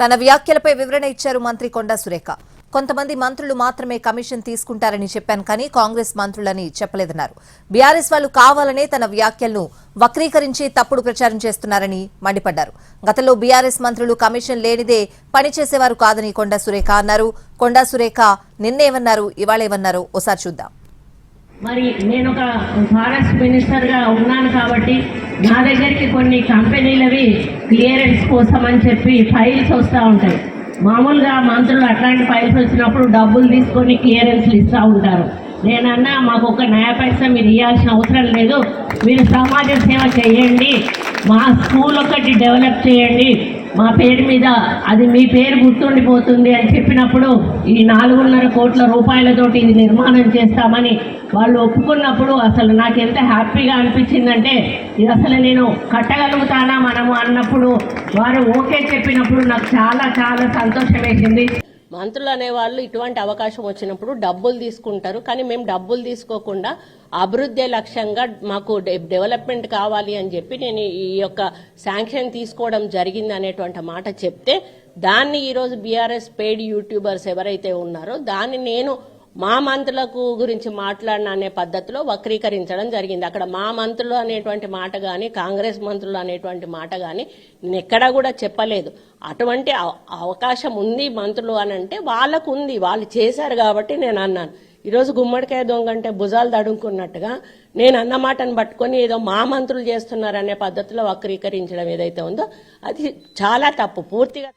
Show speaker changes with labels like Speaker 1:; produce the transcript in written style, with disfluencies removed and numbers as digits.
Speaker 1: తన వ్యాఖ్యలపై వివరణ ఇచ్చారు మంత్రి కొండా సురేఖ. కొంతమంది మంత్రులు మాత్రమే కమిషన్ తీసుకుంటారని చెప్పాను కానీ కాంగ్రెస్ మంత్రులని చెప్పలేదన్నారు. బీఆర్ఎస్ వాళ్ళు కావాలనే తన వ్యాఖ్యలను వక్రీకరించి తప్పుడు ప్రచారం చేస్తున్నారని మండిపడ్డారు. గతంలో బీఆర్ఎస్ మంత్రులు కమిషన్ లేనిదే పనిచేసేవారు కాదని కొండా సురేఖ అన్నారు. కొండా సురేఖ నిన్నేమన్నారు, ఇవాళేమన్నారు ఓసారి చూద్దాం.
Speaker 2: మరి నేను ఒక ఫారెస్ట్ మినిస్టర్గా ఉన్నాను కాబట్టి నా దగ్గరికి కొన్ని కంపెనీలవి క్లియరెన్స్ కోసం అని చెప్పి ఫైల్స్ వస్తూ ఉంటాయి. మామూలుగా మంత్రులు అట్లాంటి ఫైల్స్ వచ్చినప్పుడు డబ్బులు తీసుకొని క్లియరెన్స్లు ఇస్తూ ఉంటారు. నేనన్నా మాకు ఒక నయా పైసా మీరు ఇవ్వాల్సిన అవసరం లేదు, మీరు సమాజ సేవ చేయండి, మా స్కూల్ ఒకటి డెవలప్ చేయండి, మా పేరు మీద అది మీ పేరు గుర్తుండిపోతుంది అని చెప్పినప్పుడు ఈ 4.5 కోట్ల రూపాయలతోటి ఇది నిర్మాణం చేస్తామని వాళ్ళు ఒప్పుకున్నప్పుడు అసలు నాకు ఎంత హ్యాపీగా అనిపించిందంటే ఇది అసలు నేను కట్టగలుగుతానా మనము అన్నప్పుడు వారు ఓకే చెప్పినప్పుడు నాకు చాలా చాలా సంతోషం వేసింది. మంత్రులు అనేవాళ్ళు ఇటువంటి అవకాశం వచ్చినప్పుడు డబ్బులు తీసుకుంటారు, కానీ మేము డబ్బులు తీసుకోకుండా అభివృద్ధి లక్ష్యంగా మాకు డెవలప్మెంట్ కావాలి అని చెప్పి నేను ఈ యొక్క శాంక్షన్ తీసుకోవడం జరిగింది అనేటువంటి మాట చెప్తే దాన్ని ఈరోజు బీఆర్ఎస్ పెయిడ్ యూట్యూబర్స్ ఎవరైతే ఉన్నారో దాన్ని నేను మా మంత్రులకు గురించి మాట్లాడిన అనే పద్ధతిలో వక్రీకరించడం జరిగింది. అక్కడ మా మంత్రులు అనేటువంటి మాట కానీ కాంగ్రెస్ మంత్రులు అనేటువంటి మాట కానీ నేను ఎక్కడా కూడా చెప్పలేదు. అటువంటి అవకాశం ఉంది మంత్రులు అని అంటే వాళ్ళకు ఉంది, వాళ్ళు చేశారు కాబట్టి నేను అన్నాను. ఈరోజు గుమ్మడికాయ దొంగ అంటే భుజాలు దడుకున్నట్టుగా నేను అన్న మాటను పట్టుకొని ఏదో మా మంత్రులు చేస్తున్నారనే పద్ధతిలో వక్రీకరించడం ఏదైతే ఉందో అది చాలా తప్పు. పూర్తిగా